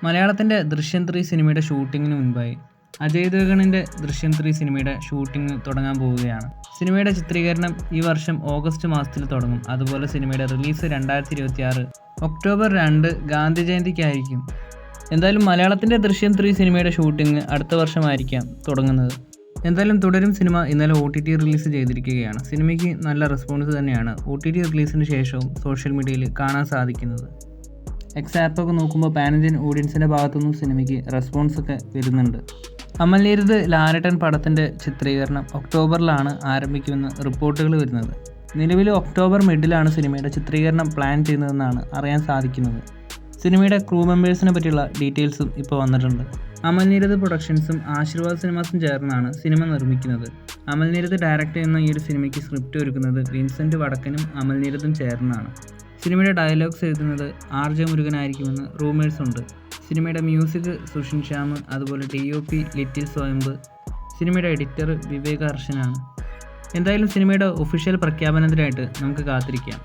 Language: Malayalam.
മലയാളത്തിൻ്റെ ദൃശ്യം 3 സിനിമയുടെ ഷൂട്ടിങ്ങിന് മുൻപായി അജയ് ദേവ്ഗണിൻ്റെ ദൃശ്യം 3 സിനിമയുടെ ഷൂട്ടിംഗ് തുടങ്ങാൻ പോവുകയാണ്. സിനിമയുടെ ചിത്രീകരണം ഈ വർഷം ഓഗസ്റ്റ് മാസത്തിൽ തുടങ്ങും. അതുപോലെ സിനിമയുടെ റിലീസ് 2026 ഒക്ടോബർ 2 ഗാന്ധി ജയന്തിക്കായിരിക്കും. എന്തായാലും മലയാളത്തിൻ്റെ ദൃശ്യം 3 സിനിമയുടെ ഷൂട്ടിംഗ് അടുത്ത വർഷമായിരിക്കാം തുടങ്ങുന്നത്. എന്തായാലും തുടരും സിനിമ ഇന്നലെ OTT റിലീസ് ചെയ്തിരിക്കുകയാണ്. സിനിമയ്ക്ക് നല്ല റെസ്പോൺസ് തന്നെയാണ് OTT റിലീസിന് ശേഷവും സോഷ്യൽ മീഡിയയിൽ കാണാൻ സാധിക്കുന്നത്. ആപ്പൊക്കെ നോക്കുമ്പോൾ പാൻ ഇന്ത്യൻ ഓഡിയൻസിൻ്റെ ഭാഗത്തുനിന്നും സിനിമയ്ക്ക് റെസ്പോൺസൊക്കെ വരുന്നുണ്ട്. അമൽ നീരദ് ലാലേട്ടൻ പടത്തിൻ്റെ ചിത്രീകരണം ഒക്ടോബറിലാണ് ആരംഭിക്കുമെന്ന് റിപ്പോർട്ടുകൾ വരുന്നത്. നിലവിൽ ഒക്ടോബർ മിഡിലാണ് സിനിമയുടെ ചിത്രീകരണം പ്ലാൻ ചെയ്യുന്നതെന്നാണ് അറിയാൻ സാധിക്കുന്നത്. സിനിമയുടെ ക്രൂ മെമ്പേഴ്സിനെ പറ്റിയുള്ള ഡീറ്റെയിൽസും ഇപ്പോൾ വന്നിട്ടുണ്ട്. അമൽ നീരദ് പ്രൊഡക്ഷൻസും ആശീർവാദ് സിനിമാസും ചേർന്നാണ് സിനിമ നിർമ്മിക്കുന്നത്. അമൽ നീരദ് ഡയറക്റ്റ് ചെയ്യുന്ന ഈ ഒരു സിനിമയ്ക്ക് സ്ക്രിപ്റ്റ് ഒരുക്കുന്നത് വിൻസെൻ്റ് വടക്കനും അമൽ നീരദും ചേർന്നാണ്. സിനിമയുടെ ഡയലോഗ്സ് എഴുതുന്നത് RJ മുരുകനായിരിക്കുമെന്ന് റൂമേഴ്സ് ഉണ്ട്. സിനിമയുടെ മ്യൂസിക് സുഷിൻ ശ്യാം, അതുപോലെ DOP ലിറ്റിൽ സ്വയംബ്, സിനിമയുടെ എഡിറ്റർ വിവേക് ഹർഷനാണ്. എന്തായാലും സിനിമയുടെ ഒഫീഷ്യൽ പ്രഖ്യാപനത്തിനായിട്ട് നമുക്ക് കാത്തിരിക്കാം.